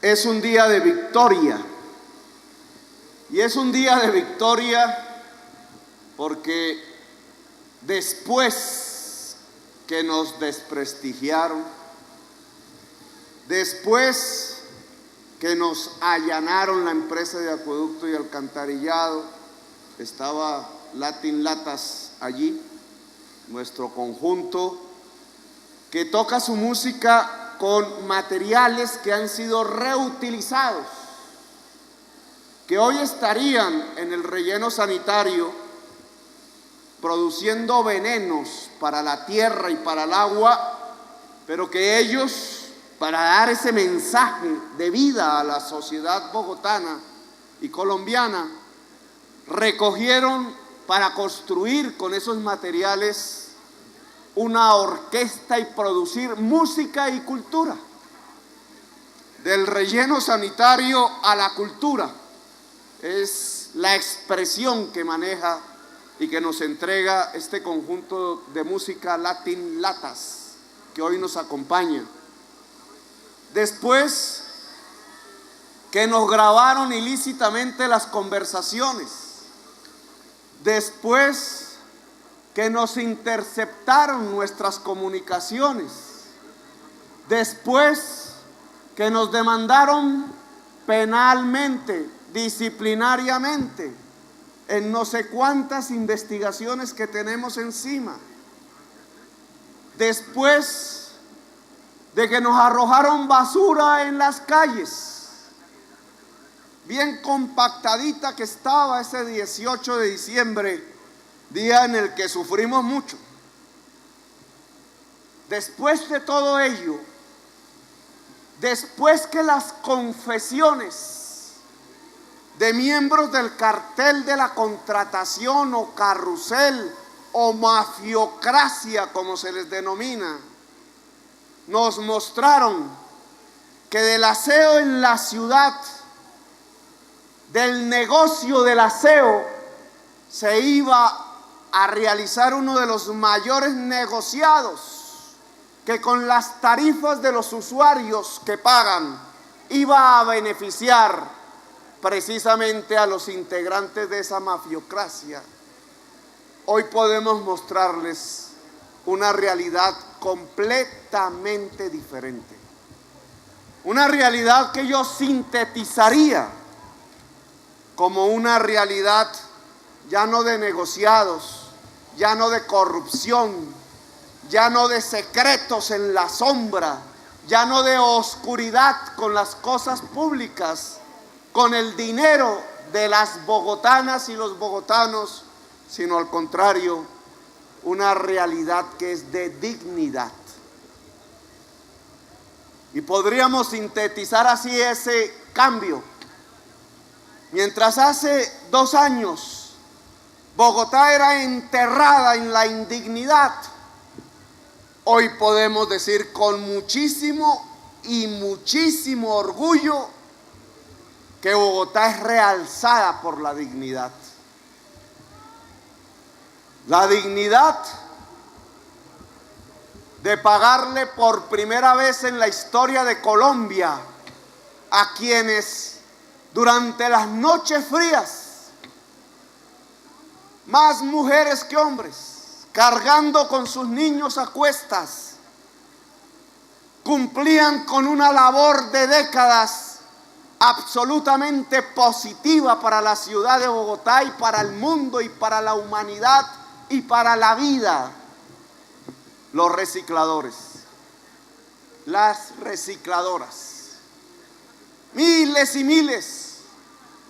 Es un día de victoria. Y es un día de victoria porque después que nos desprestigiaron, después que nos allanaron la empresa de acueducto y alcantarillado, estaba Latin Latas allí, nuestro conjunto, que toca su música con materiales que han sido reutilizados, que hoy estarían en el relleno sanitario produciendo venenos para la tierra y para el agua, pero que ellos, para dar ese mensaje de vida a la sociedad bogotana y colombiana, recogieron para construir con esos materiales una orquesta y producir música y cultura. Del relleno sanitario a la cultura es la expresión que maneja y que nos entrega este conjunto de música Latin Latas que hoy nos acompaña. Después que nos grabaron ilícitamente las conversaciones, después que nos interceptaron nuestras comunicaciones, después que nos demandaron penalmente, disciplinariamente, en no sé cuántas investigaciones que tenemos encima, después de que nos arrojaron basura en las calles, bien compactadita que estaba ese 18 de diciembre, día en el que sufrimos mucho. Después de todo ello, después que las confesiones de miembros del cartel de la contratación o carrusel o mafiocracia, como se les denomina, nos mostraron que del aseo en la ciudad, del negocio del aseo, se iba a realizar uno de los mayores negociados, que con las tarifas de los usuarios que pagan iba a beneficiar precisamente a los integrantes de esa mafiocracia. Hoy podemos mostrarles una realidad completamente diferente, una realidad que yo sintetizaría como una realidad ya no de negociados, ya no de corrupción, ya no de secretos en la sombra, ya no de oscuridad con las cosas públicas, con el dinero de las bogotanas y los bogotanos, sino al contrario, una realidad que es de dignidad. Y podríamos sintetizar así ese cambio. Mientras hace 2 años Bogotá era enterrada en la indignidad, hoy podemos decir con muchísimo y muchísimo orgullo que Bogotá es realzada por la dignidad. La dignidad de pagarle por primera vez en la historia de Colombia a quienes durante las noches frías, más mujeres que hombres, cargando con sus niños a cuestas, cumplían con una labor de décadas absolutamente positiva para la ciudad de Bogotá y para el mundo y para la humanidad y para la vida. Los recicladores, las recicladoras, miles y miles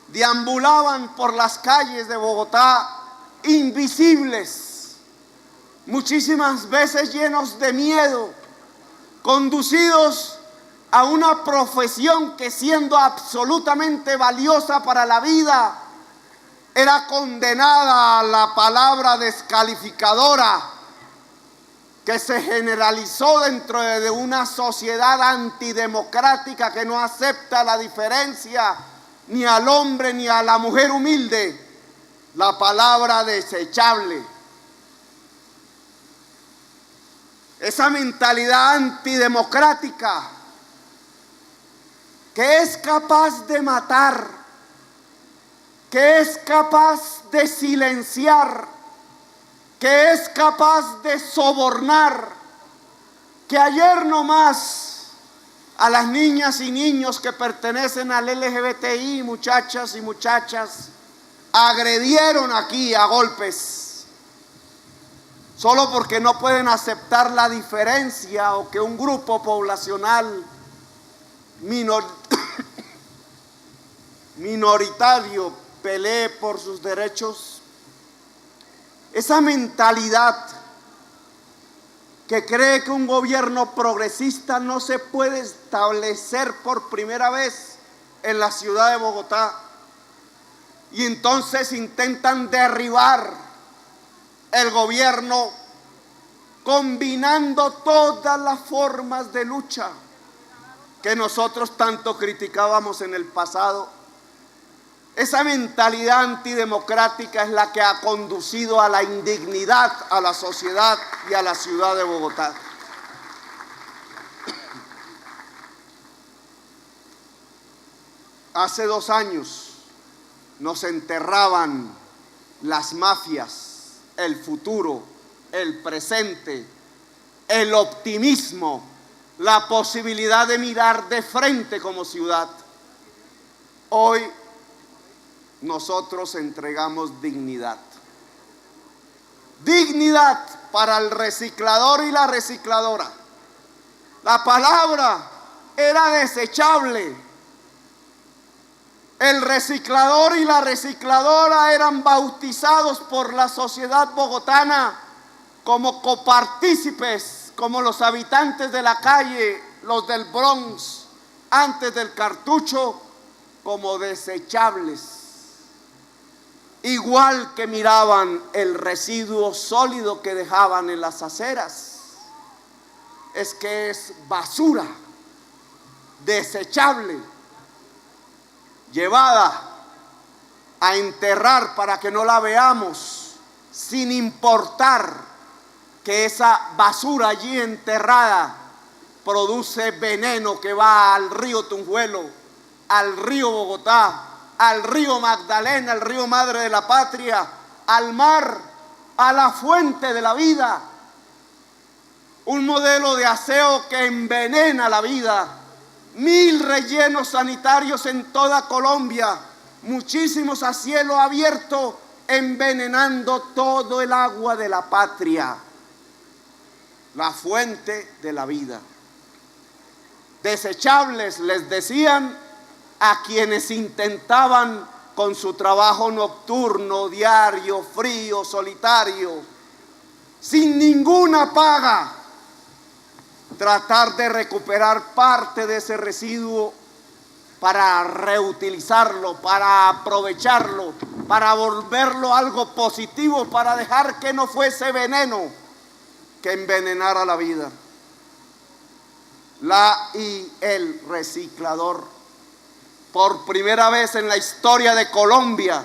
deambulaban por las calles de Bogotá invisibles, muchísimas veces llenos de miedo, conducidos a una profesión que, siendo absolutamente valiosa para la vida, era condenada a la palabra descalificadora que se generalizó dentro de una sociedad antidemocrática que no acepta la diferencia ni al hombre ni a la mujer humilde, la palabra desechable. Esa mentalidad antidemocrática que es capaz de matar, que es capaz de silenciar, que es capaz de sobornar, que ayer nomás a las niñas y niños que pertenecen al LGBTI, muchachas y muchachas, agredieron aquí a golpes, solo porque no pueden aceptar la diferencia o que un grupo poblacional minoritario pelee por sus derechos. Esa mentalidad que cree que un gobierno progresista no se puede establecer por primera vez en la ciudad de Bogotá, y entonces intentan derribar el gobierno combinando todas las formas de lucha que nosotros tanto criticábamos en el pasado. Esa mentalidad antidemocrática es la que ha conducido a la indignidad a la sociedad y a la ciudad de Bogotá. Hace 2 años nos enterraban las mafias, el futuro, el presente, el optimismo, la posibilidad de mirar de frente como ciudad. Hoy nosotros entregamos dignidad. Dignidad para el reciclador y la recicladora. La palabra era desechable. El reciclador y la recicladora eran bautizados por la sociedad bogotana como copartícipes, como los habitantes de la calle, los del Bronx, antes del cartucho, como desechables. Igual que miraban el residuo sólido que dejaban en las aceras. Es que es basura, desechable, llevada a enterrar para que no la veamos, sin importar que esa basura allí enterrada produce veneno que va al río Tunjuelo, al río Bogotá, al río Magdalena, al río Madre de la Patria, al mar, a la fuente de la vida. Un modelo de aseo que envenena la vida. 1000 rellenos sanitarios en toda Colombia, muchísimos a cielo abierto, envenenando todo el agua de la patria, la fuente de la vida. Desechables, les decían a quienes intentaban con su trabajo nocturno, diario, frío, solitario, sin ninguna paga, tratar de recuperar parte de ese residuo para reutilizarlo, para aprovecharlo, para volverlo algo positivo, para dejar que no fuese veneno que envenenara la vida. La y el reciclador, por primera vez en la historia de Colombia,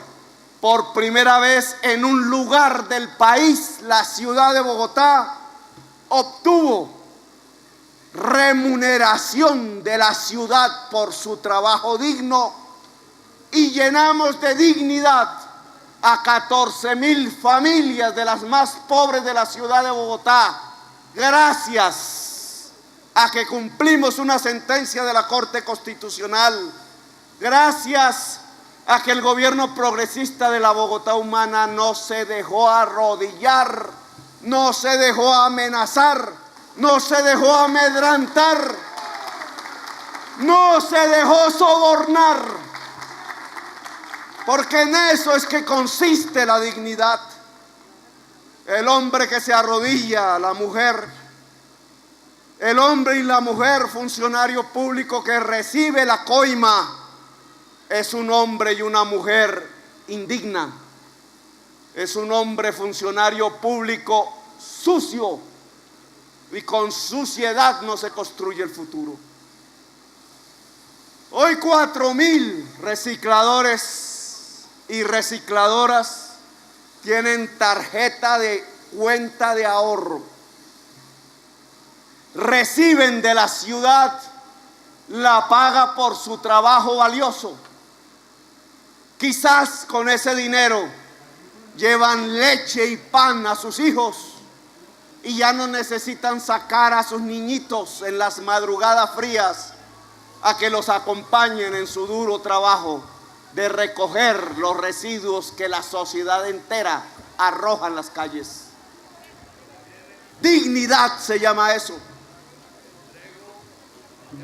por primera vez en un lugar del país, la ciudad de Bogotá obtuvo remuneración de la ciudad por su trabajo digno, y llenamos de dignidad a 14.000 familias de las más pobres de la ciudad de Bogotá, gracias a que cumplimos una sentencia de la Corte Constitucional, gracias a que el gobierno progresista de la Bogotá humana no se dejó arrodillar, no se dejó amenazar, no se dejó amedrentar, no se dejó sobornar, porque en eso es que consiste la dignidad. El hombre que se arrodilla, la mujer, el hombre y la mujer funcionario público que recibe la coima, es un hombre y una mujer indigna, es un hombre funcionario público sucio. Y con suciedad no se construye el futuro. Hoy 4.000 recicladores y recicladoras tienen tarjeta de cuenta de ahorro. Reciben de la ciudad la paga por su trabajo valioso. Quizás con ese dinero llevan leche y pan a sus hijos y ya no necesitan sacar a sus niñitos en las madrugadas frías a que los acompañen en su duro trabajo de recoger los residuos que la sociedad entera arroja en las calles. Dignidad se llama eso.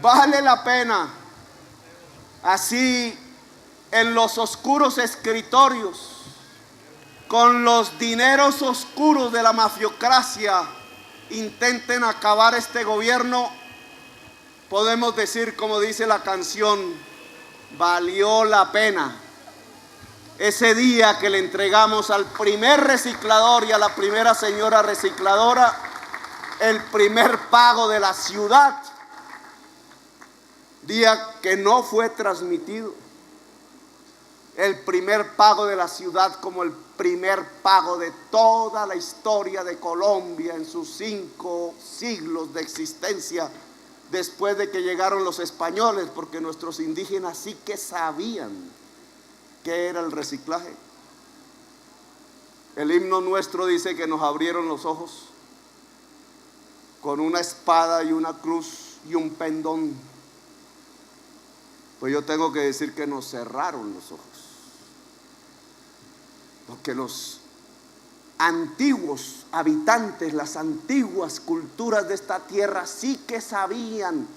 Vale la pena. Así en los oscuros escritorios, con los dineros oscuros de la mafiocracia, intenten acabar este gobierno, podemos decir, como dice la canción, valió la pena ese día que le entregamos al primer reciclador y a la primera señora recicladora el primer pago de la ciudad, día que no fue transmitido. El primer pago de la ciudad como el primer pago de toda la historia de Colombia en sus 5 siglos de existencia, después de que llegaron los españoles, porque nuestros indígenas sí que sabían qué era el reciclaje. El himno nuestro dice que nos abrieron los ojos con una espada y una cruz y un pendón. Pues yo tengo que decir que nos cerraron los ojos, porque los antiguos habitantes, las antiguas culturas de esta tierra sí que sabían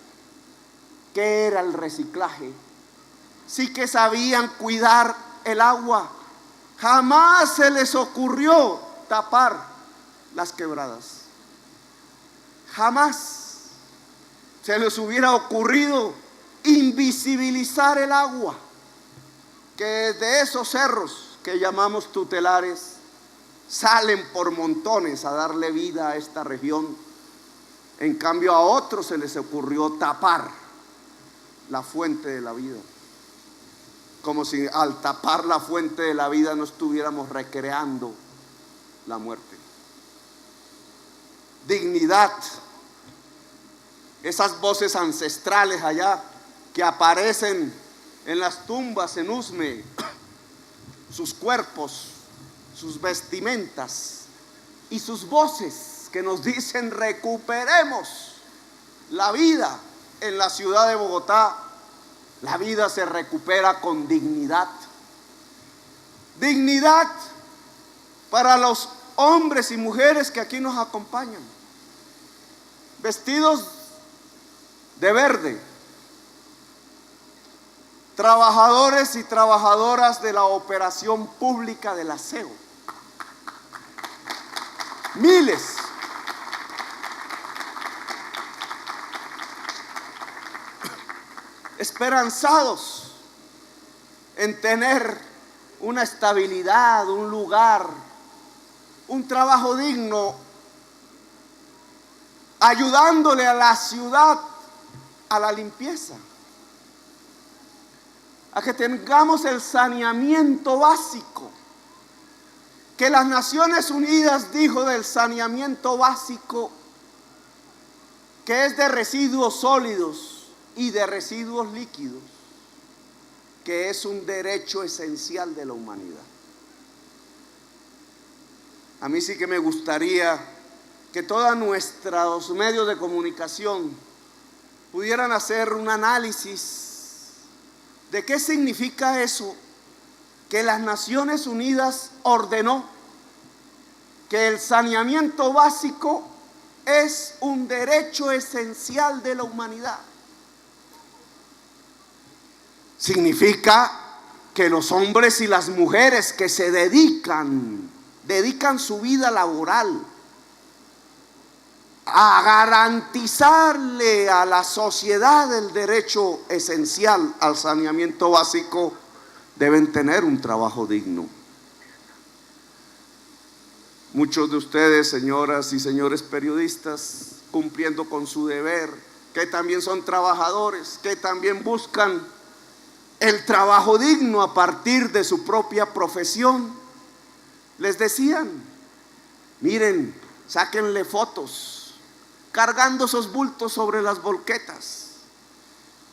qué era el reciclaje, sí que sabían cuidar el agua. Jamás se les ocurrió tapar las quebradas, jamás se les hubiera ocurrido invisibilizar el agua que de esos cerros que llamamos tutelares salen por montones a darle vida a esta región. En cambio a otros se les ocurrió tapar la fuente de la vida, como si al tapar la fuente de la vida no estuviéramos recreando la muerte. Dignidad, esas voces ancestrales allá que aparecen en las tumbas en Usme, sus cuerpos, sus vestimentas y sus voces que nos dicen recuperemos la vida en la ciudad de Bogotá. La vida se recupera con dignidad. Dignidad para los hombres y mujeres que aquí nos acompañan, vestidos de verde, trabajadores y trabajadoras de la operación pública del aseo, miles, esperanzados en tener una estabilidad, un lugar, un trabajo digno, ayudándole a la ciudad a la limpieza, a que tengamos el saneamiento básico, que las Naciones Unidas dijo del saneamiento básico que es de residuos sólidos y de residuos líquidos, que es un derecho esencial de la humanidad. A mí sí que me gustaría que todos nuestros medios de comunicación pudieran hacer un análisis de qué significa eso, que las Naciones Unidas ordenó que el saneamiento básico es un derecho esencial de la humanidad. Significa que los hombres y las mujeres que se dedican su vida laboral a garantizarle a la sociedad el derecho esencial al saneamiento básico, deben tener un trabajo digno. Muchos de ustedes, señoras y señores periodistas, cumpliendo con su deber, que también son trabajadores, que también buscan el trabajo digno a partir de su propia profesión, les decían: miren, sáquenle fotos cargando esos bultos sobre las volquetas.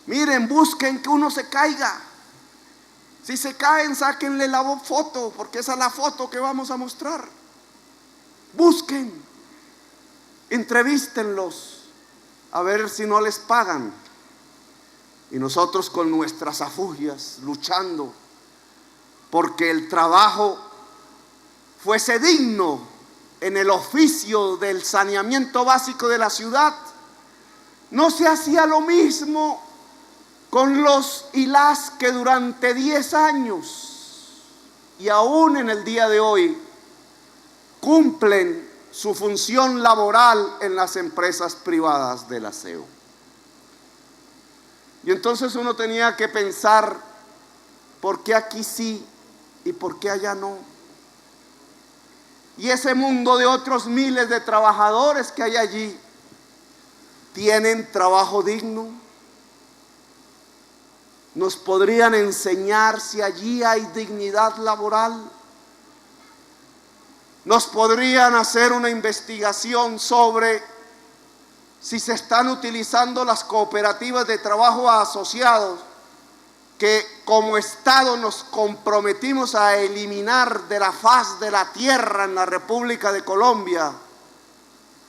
Miren, busquen que uno se caiga. Si se caen, sáquenle la foto, porque esa es la foto que vamos a mostrar. Busquen, entrevístenlos, a ver si no les pagan. Y nosotros con nuestras afugias luchando porque el trabajo fuese digno en el oficio del saneamiento básico de la ciudad. No se hacía lo mismo con los y las que durante 10 años y aún en el día de hoy cumplen su función laboral en las empresas privadas del aseo. Y entonces uno tenía que pensar, ¿por qué aquí sí y por qué allá no? Y ese mundo de otros miles de trabajadores que hay allí, ¿tienen trabajo digno? ¿Nos podrían enseñar si allí hay dignidad laboral? ¿Nos podrían hacer una investigación sobre si se están utilizando las cooperativas de trabajo asociados que como Estado nos comprometimos a eliminar de la faz de la tierra en la República de Colombia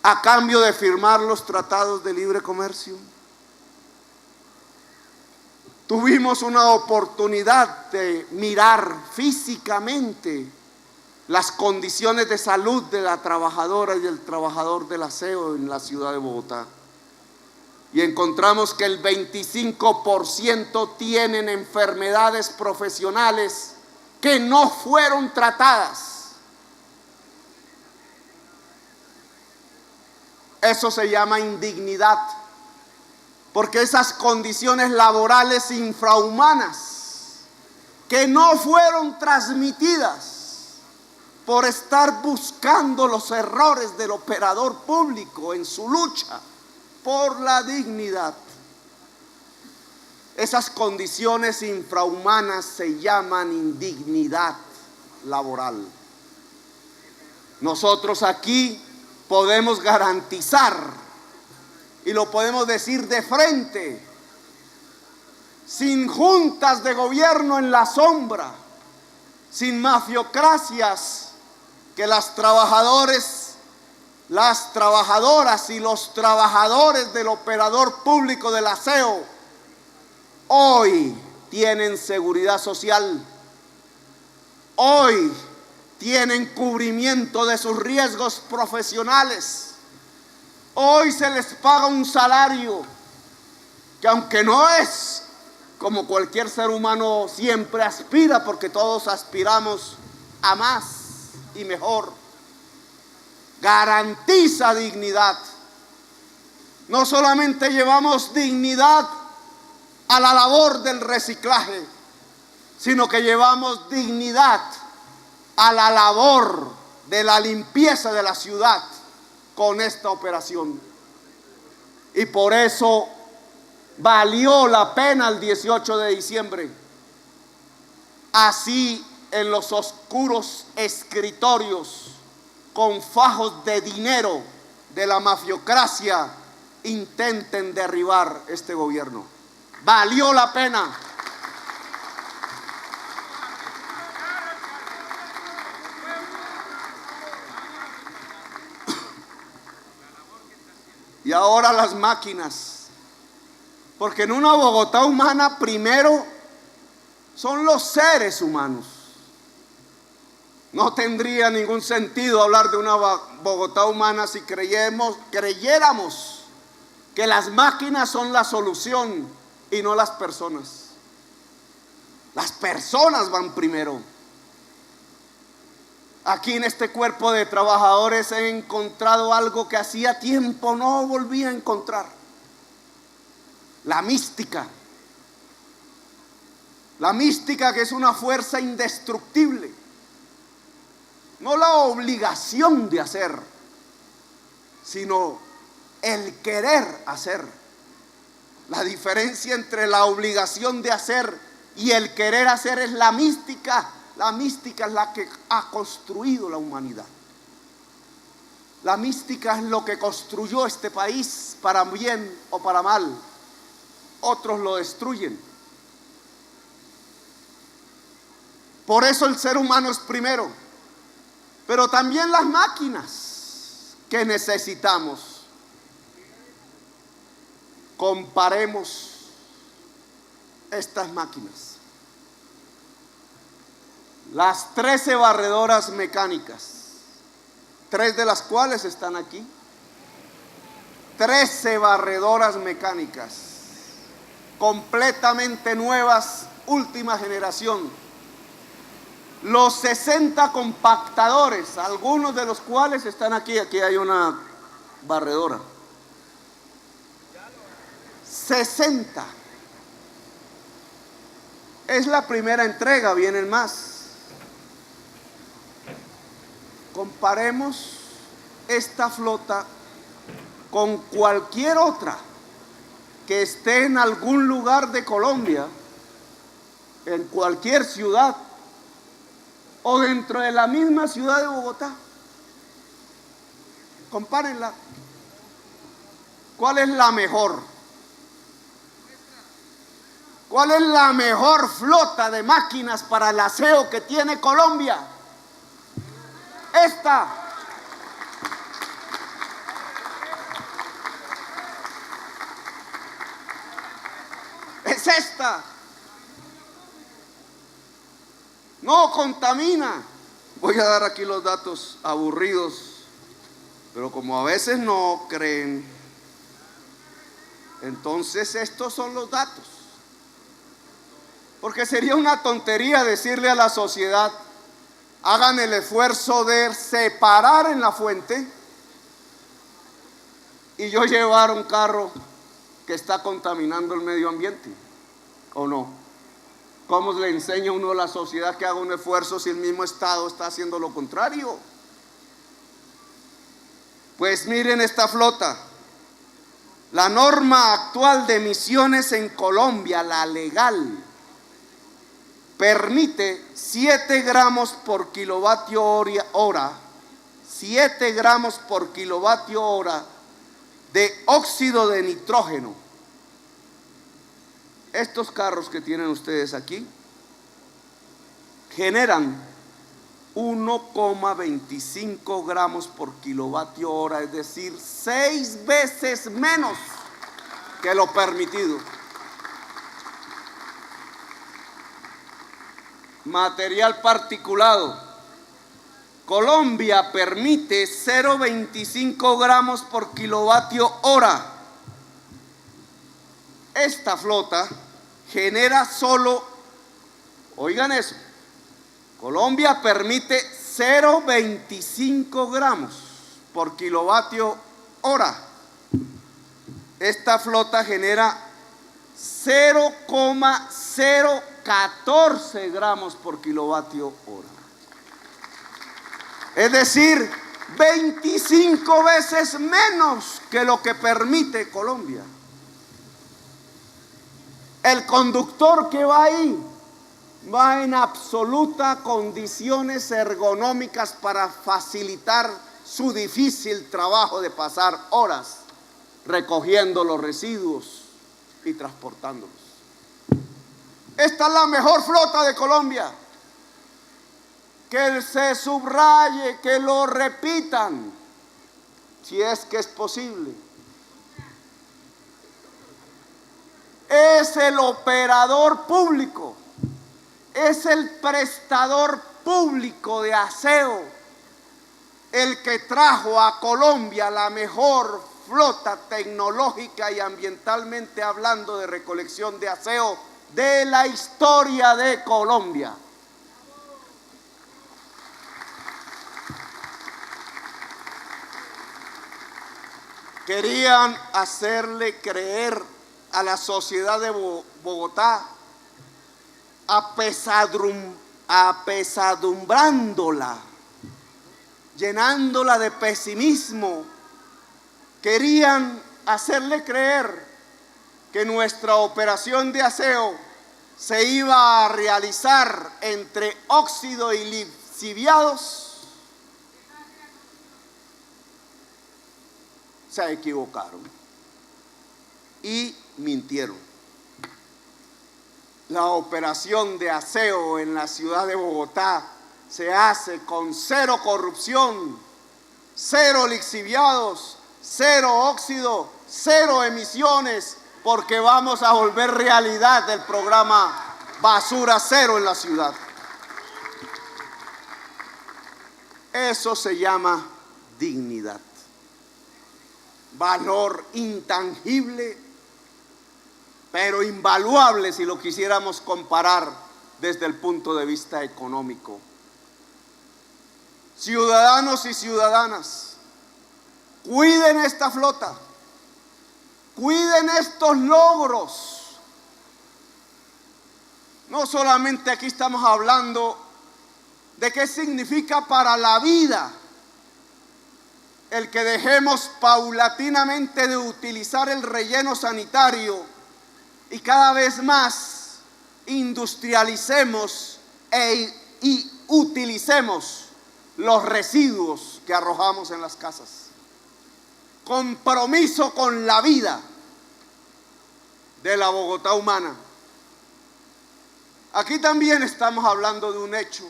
a cambio de firmar los tratados de libre comercio? Tuvimos una oportunidad de mirar físicamente las condiciones de salud de la trabajadora y del trabajador del aseo en la ciudad de Bogotá. Y encontramos que el 25% tienen enfermedades profesionales que no fueron tratadas. Eso se llama indignidad, porque esas condiciones laborales infrahumanas que no fueron transmitidas por estar buscando los errores del operador público en su lucha por la dignidad. Esas condiciones infrahumanas se llaman indignidad laboral. Nosotros aquí podemos garantizar, y lo podemos decir de frente, sin juntas de gobierno en la sombra, sin mafiocracias, que las trabajadoras y los trabajadores del operador público del aseo hoy tienen seguridad social, hoy tienen cubrimiento de sus riesgos profesionales, hoy se les paga un salario que, aunque no es como cualquier ser humano siempre aspira, porque todos aspiramos a más y mejor, garantiza dignidad. No solamente llevamos dignidad a la labor del reciclaje, sino que llevamos dignidad a la labor de la limpieza de la ciudad con esta operación. Y por eso valió la pena el 18 de diciembre. Así, en los oscuros escritorios con fajos de dinero de la mafiocracia intenten derribar este gobierno. Valió la pena. Y ahora las máquinas, porque en una Bogotá humana primero son los seres humanos. No tendría ningún sentido hablar de una Bogotá humana si creyéramos que las máquinas son la solución y no las personas. Las personas van primero. Aquí en este cuerpo de trabajadores he encontrado algo que hacía tiempo no volvía a encontrar: la mística. La mística, que es una fuerza indestructible. No la obligación de hacer, sino el querer hacer. La diferencia entre la obligación de hacer y el querer hacer es la mística. La mística es la que ha construido la humanidad. La mística es lo que construyó este país, para bien o para mal. otros lo destruyen. Por eso el ser humano es primero, pero también las máquinas que necesitamos. Comparemos estas máquinas. Las 13 barredoras mecánicas, 3 de las cuales están aquí. 13 barredoras mecánicas, completamente nuevas, última generación. Los 60 compactadores, algunos de los cuales están aquí. Aquí hay una barredora. 60. Es la primera entrega, vienen más. Comparemos esta flota con cualquier otra que esté en algún lugar de Colombia, en cualquier ciudad o dentro de la misma ciudad de Bogotá. Compárenla. ¿Cuál es la mejor? ¿Cuál es la mejor flota de máquinas para el aseo que tiene Colombia? Esta. Es esta. No contamina. Voy a dar aquí los datos aburridos, pero como a veces no creen, entonces estos son los datos. Porque sería una tontería decirle a la sociedad: hagan el esfuerzo de separar en la fuente, y yo llevar un carro que está contaminando el medio ambiente, ¿o no? ¿Cómo le enseña uno a la sociedad que haga un esfuerzo si el mismo Estado está haciendo lo contrario? Pues miren esta flota. La norma actual de emisiones en Colombia, la legal, permite 7 gramos por kilovatio hora, 7 gramos por kilovatio hora de óxido de nitrógeno. Estos carros que tienen ustedes aquí generan 1,25 gramos por kilovatio hora, es decir, 6 veces menos que lo permitido. Material particulado. Colombia permite 0,25 gramos por kilovatio hora. Esta flota genera solo, oigan eso, Colombia permite 0,25 gramos por kilovatio hora. Esta flota genera 0,014 gramos por kilovatio hora. Es decir, 25 veces menos que lo que permite Colombia. El conductor que va ahí va en absolutas condiciones ergonómicas para facilitar su difícil trabajo de pasar horas recogiendo los residuos y transportándolos. Esta es la mejor flota de Colombia. Que se subraye, que lo repitan, si es que es posible. Es el operador público, es el prestador público de aseo el que trajo a Colombia la mejor flota tecnológica y ambientalmente hablando de recolección de aseo de la historia de Colombia. Querían hacerle creer a la sociedad de Bogotá, apesadumbrándola, llenándola de pesimismo. Querían hacerle creer que nuestra operación de aseo se iba a realizar entre óxido y lixiviados. Se equivocaron y mintieron. La operación de aseo en la ciudad de Bogotá se hace con cero corrupción, cero lixiviados, cero óxido, cero emisiones, porque vamos a volver realidad el programa Basura Cero en la ciudad. Eso se llama dignidad, valor intangible, pero invaluable si lo quisiéramos comparar desde el punto de vista económico. Ciudadanos y ciudadanas, cuiden esta flota, cuiden estos logros. No solamente aquí estamos hablando de qué significa para la vida el que dejemos paulatinamente de utilizar el relleno sanitario y cada vez más industrialicemos y utilicemos los residuos que arrojamos en las casas. Compromiso con la vida de la Bogotá humana. Aquí también estamos hablando de un hecho,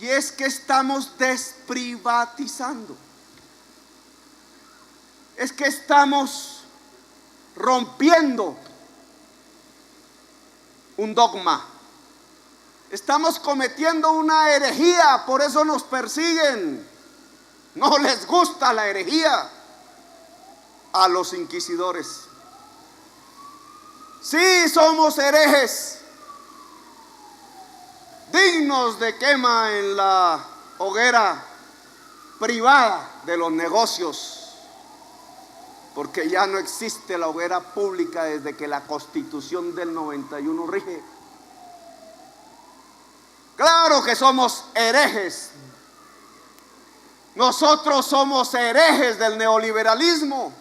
y es que estamos desprivatizando. Es que estamos rompiendo un dogma. Estamos cometiendo una herejía, por eso nos persiguen. No les gusta la herejía a los inquisidores. Sí, somos herejes, dignos de quema en la hoguera privada de los negocios, porque ya no existe la hoguera pública desde que la Constitución del 91 rige. Claro que somos herejes. Nosotros somos herejes del neoliberalismo.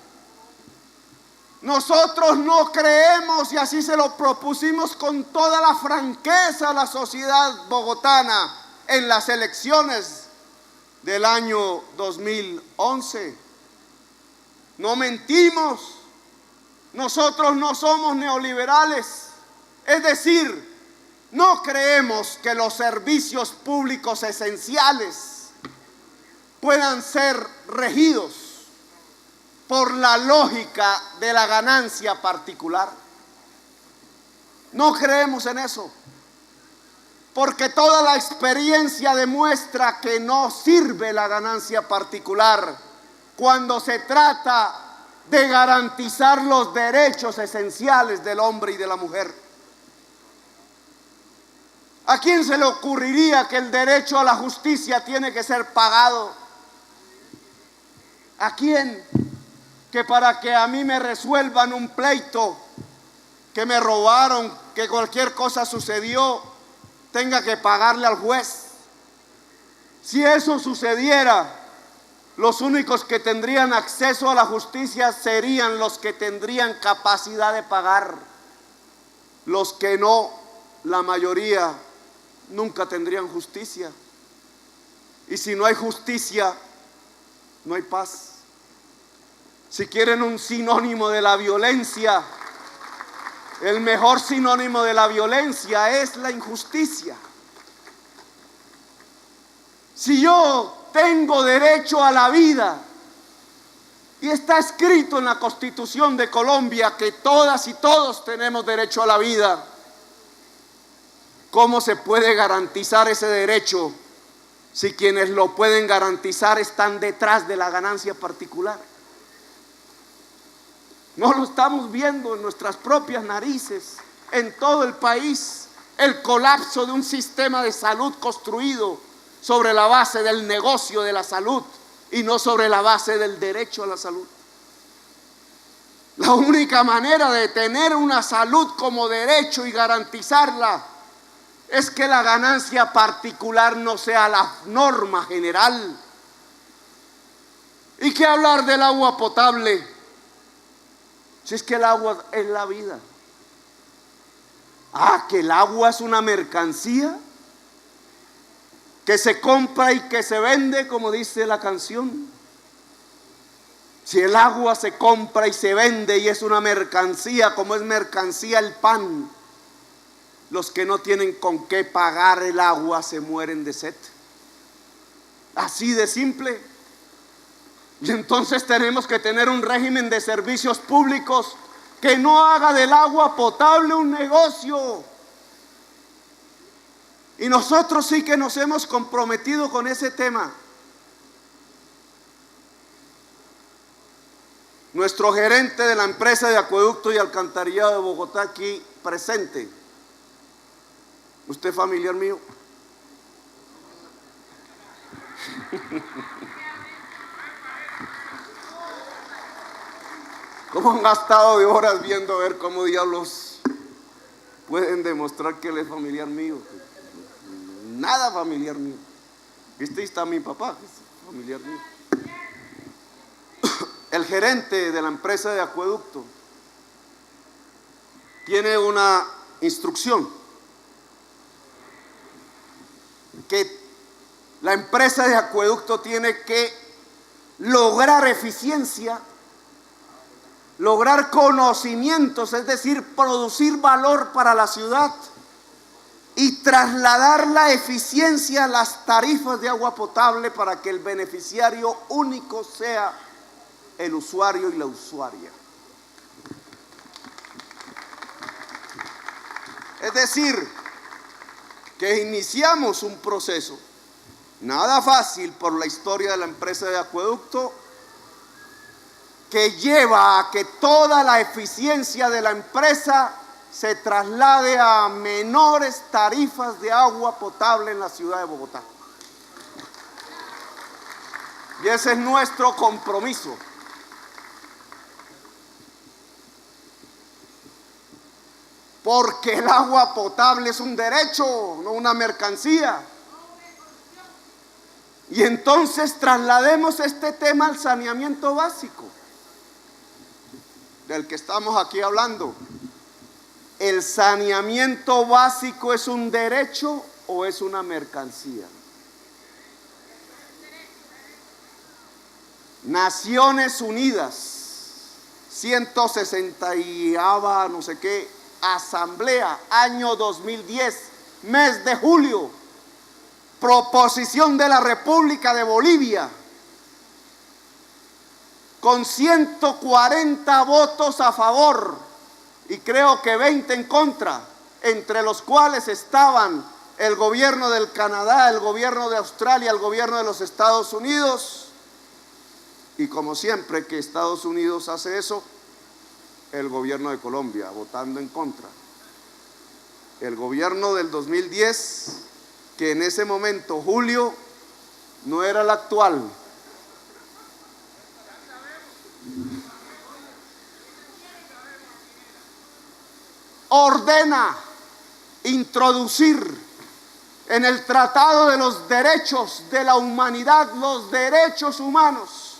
Nosotros no creemos, y así se lo propusimos con toda la franqueza a la sociedad bogotana en las elecciones del año 2011. No mentimos, nosotros no somos neoliberales, es decir, no creemos que los servicios públicos esenciales puedan ser regidos por la lógica de la ganancia particular. No creemos en eso, porque toda la experiencia demuestra que no sirve la ganancia particular cuando se trata de garantizar los derechos esenciales del hombre y de la mujer. ¿A quién se le ocurriría que el derecho a la justicia tiene que ser pagado? ¿A quién? Que para que a mí me resuelvan un pleito, que me robaron, que cualquier cosa sucedió, tenga que pagarle al juez. Si eso sucediera, los únicos que tendrían acceso a la justicia serían los que tendrían capacidad de pagar. Los que no, la mayoría, nunca tendrían justicia. Y si no hay justicia, no hay paz. Si quieren un sinónimo de la violencia, el mejor sinónimo de la violencia es la injusticia. Si yo tengo derecho a la vida, y está escrito en la Constitución de Colombia que todas y todos tenemos derecho a la vida, ¿cómo se puede garantizar ese derecho si quienes lo pueden garantizar están detrás de la ganancia particular? No lo estamos viendo en nuestras propias narices, en todo el país, el colapso de un sistema de salud construido sobre la base del negocio de la salud y no sobre la base del derecho a la salud. La única manera de tener una salud como derecho y garantizarla es que la ganancia particular no sea la norma general. ¿Y qué hablar del agua potable? Si es que el agua es la vida. Que el agua es una mercancía que se compra y que se vende, como dice la canción. Si el agua se compra y se vende y es una mercancía, como es mercancía el pan, los que no tienen con qué pagar el agua se mueren de sed. Así de simple. Y entonces tenemos que tener un régimen de servicios públicos que no haga del agua potable un negocio. Y nosotros sí que nos hemos comprometido con ese tema. Nuestro gerente de la empresa de acueducto y alcantarillado de Bogotá aquí presente. ¿Usted es familiar mío? ¿Cómo han gastado de horas viendo a ver cómo diablos pueden demostrar que él es familiar mío? Nada familiar mío. ¿Viste? Ahí está mi papá, que es familiar mío. El gerente de la empresa de acueducto tiene una instrucción que la empresa de acueducto tiene que lograr eficiencia, lograr conocimientos, es decir, producir valor para la ciudad y trasladar la eficiencia a las tarifas de agua potable para que el beneficiario único sea el usuario y la usuaria. Es decir, que iniciamos un proceso nada fácil por la historia de la empresa de acueducto, que lleva a que toda la eficiencia de la empresa se traslade a menores tarifas de agua potable en la ciudad de Bogotá. Y ese es nuestro compromiso. Porque el agua potable es un derecho, no una mercancía. Y entonces traslademos este tema al saneamiento básico, del que estamos aquí hablando. ¿El saneamiento básico es un derecho o es una mercancía? Naciones Unidas, 160 y no sé qué, Asamblea, año 2010, mes de julio, proposición de la República de Bolivia, con 140 votos a favor y creo que 20 en contra, entre los cuales estaban el gobierno del Canadá, el gobierno de Australia, el gobierno de los Estados Unidos, y como siempre que Estados Unidos hace eso, el gobierno de Colombia votando en contra. El gobierno del 2010, que en ese momento, Julio, no era el actual. Ordena introducir en el Tratado de los Derechos de la Humanidad, los derechos humanos,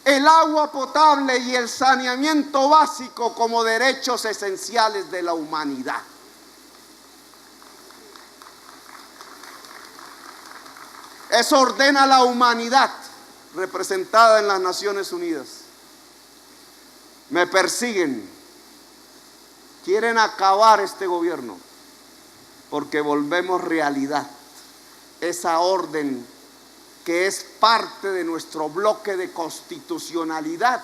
el agua potable y el saneamiento básico como derechos esenciales de la humanidad. Eso ordena la humanidad representada en las Naciones Unidas. Me persiguen, quieren acabar este gobierno porque volvemos realidad esa orden que es parte de nuestro bloque de constitucionalidad.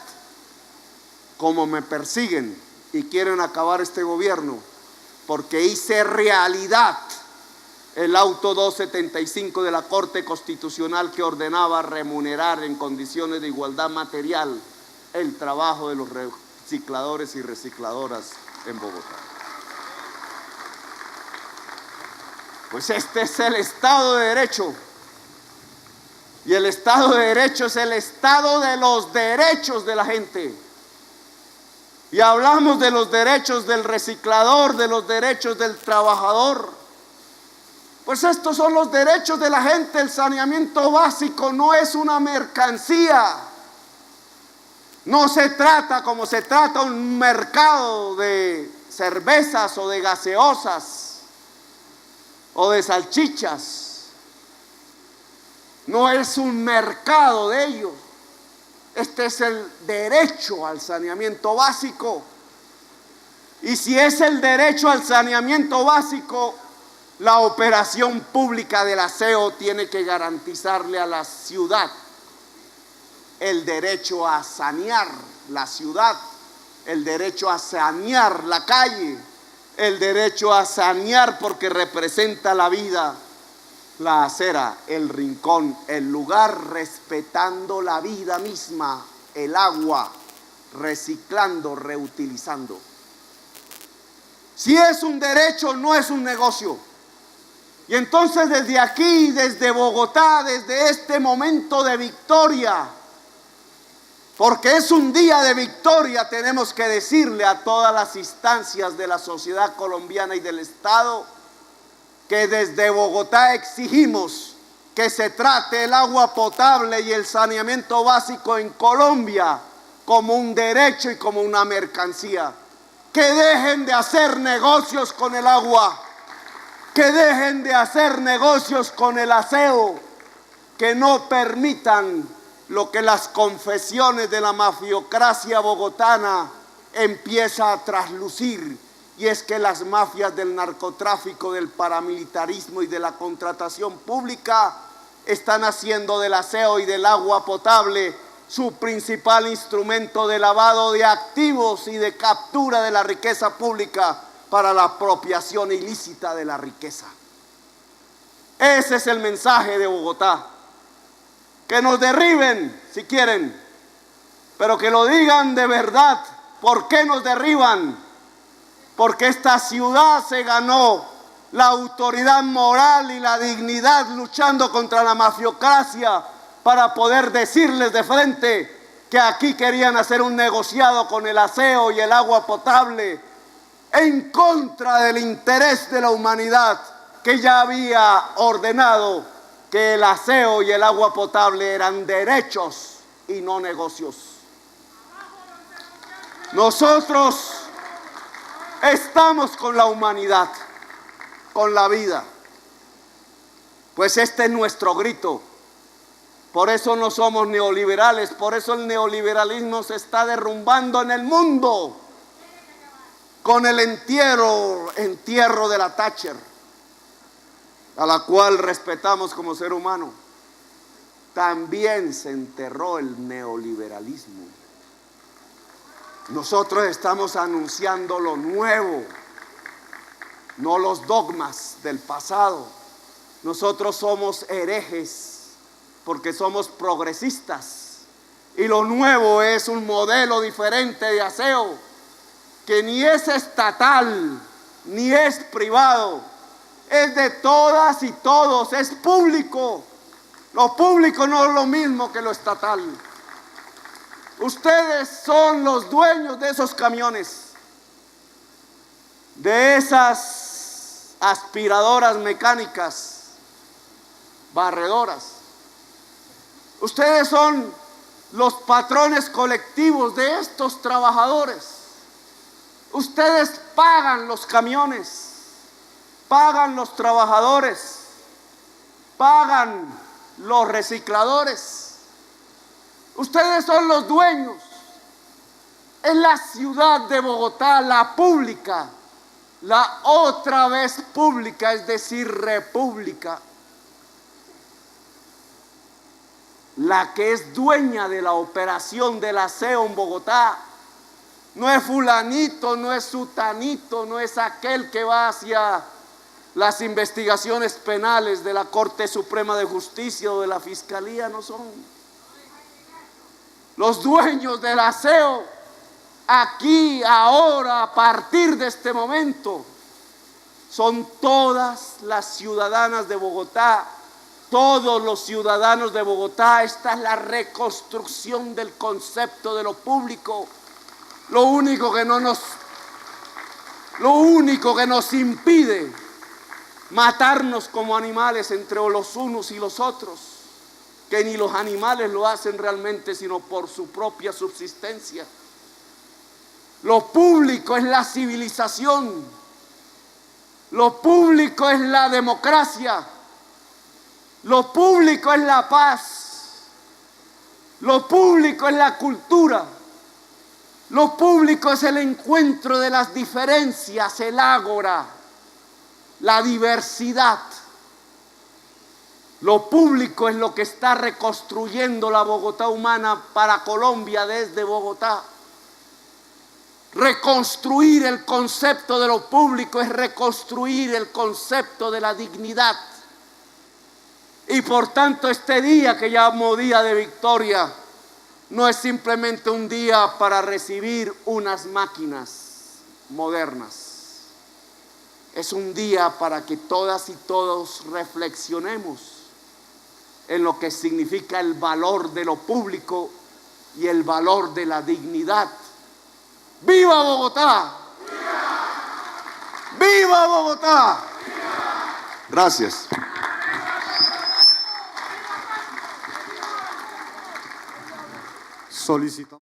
Como me persiguen y quieren acabar este gobierno porque hice realidad el auto 275 de la Corte Constitucional que ordenaba remunerar en condiciones de igualdad material el trabajo de los recicladores y recicladoras en Bogotá. Pues este es el Estado de Derecho. Y el Estado de Derecho es el Estado de los derechos de la gente. Y hablamos de los derechos del reciclador, de los derechos del trabajador. Pues estos son los derechos de la gente. El saneamiento básico no es una mercancía. No se trata como se trata un mercado de cervezas o de gaseosas o de salchichas. No es un mercado de ellos. Este es el derecho al saneamiento básico. Y si es el derecho al saneamiento básico, la operación pública del aseo tiene que garantizarle a la ciudad el derecho a sanear la ciudad, el derecho a sanear la calle, el derecho a sanear porque representa la vida, la acera, el rincón, el lugar, respetando la vida misma, el agua, reciclando, reutilizando. Si es un derecho, no es un negocio. Y entonces desde aquí, desde Bogotá, desde este momento de victoria, porque es un día de victoria, tenemos que decirle a todas las instancias de la sociedad colombiana y del Estado que desde Bogotá exigimos que se trate el agua potable y el saneamiento básico en Colombia como un derecho y como una mercancía. Que dejen de hacer negocios con el agua, que dejen de hacer negocios con el aseo, que no permitan lo que las confesiones de la mafiocracia bogotana empieza a traslucir, y es que las mafias del narcotráfico, del paramilitarismo y de la contratación pública están haciendo del aseo y del agua potable su principal instrumento de lavado de activos y de captura de la riqueza pública para la apropiación ilícita de la riqueza. Ese es el mensaje de Bogotá. Que nos derriben si quieren, pero que lo digan de verdad. ¿Por qué nos derriban? Porque esta ciudad se ganó la autoridad moral y la dignidad luchando contra la mafiocracia para poder decirles de frente que aquí querían hacer un negociado con el aseo y el agua potable en contra del interés de la humanidad, que ya había ordenado que el aseo y el agua potable eran derechos y no negocios. Nosotros estamos con la humanidad, con la vida, pues este es nuestro grito. Por eso no somos neoliberales, por eso el neoliberalismo se está derrumbando en el mundo con el entierro de la Thatcher, a la cual respetamos como ser humano. También se enterró el neoliberalismo. Nosotros estamos anunciando lo nuevo, no los dogmas del pasado. Nosotros somos herejes porque somos progresistas, y lo nuevo es un modelo diferente de aseo que ni es estatal ni es privado, es de todas y todos, es público. Lo público no es lo mismo que lo estatal. Ustedes son los dueños de esos camiones, de esas aspiradoras mecánicas, barredoras. Ustedes son los patrones colectivos de estos trabajadores. Ustedes pagan los camiones, pagan los trabajadores, pagan los recicladores. Ustedes son los dueños. Es la ciudad de Bogotá, la pública, la otra vez pública, es decir, república, la que es dueña de la operación del aseo en Bogotá. No es fulanito, no es sutanito, no es aquel que va hacia las investigaciones penales de la Corte Suprema de Justicia o de la Fiscalía, no son. Los dueños del aseo, aquí, ahora, a partir de este momento, son todas las ciudadanas de Bogotá, todos los ciudadanos de Bogotá. Esta es la reconstrucción del concepto de lo público. Lo único que nos impide matarnos como animales entre los unos y los otros, que ni los animales lo hacen realmente, sino por su propia subsistencia. Lo público es la civilización, lo público es la democracia, lo público es la paz, Lo público es la cultura. Lo público es el encuentro de las diferencias, el ágora, la diversidad. Lo público es lo que está reconstruyendo la Bogotá humana para Colombia desde Bogotá. Reconstruir el concepto de lo público es reconstruir el concepto de la dignidad. Y por tanto este día que llamo Día de Victoria no es simplemente un día para recibir unas máquinas modernas. Es un día para que todas y todos reflexionemos en lo que significa el valor de lo público y el valor de la dignidad. ¡Viva Bogotá! ¡Viva! ¡Viva Bogotá! ¡Viva! Gracias. Solicito.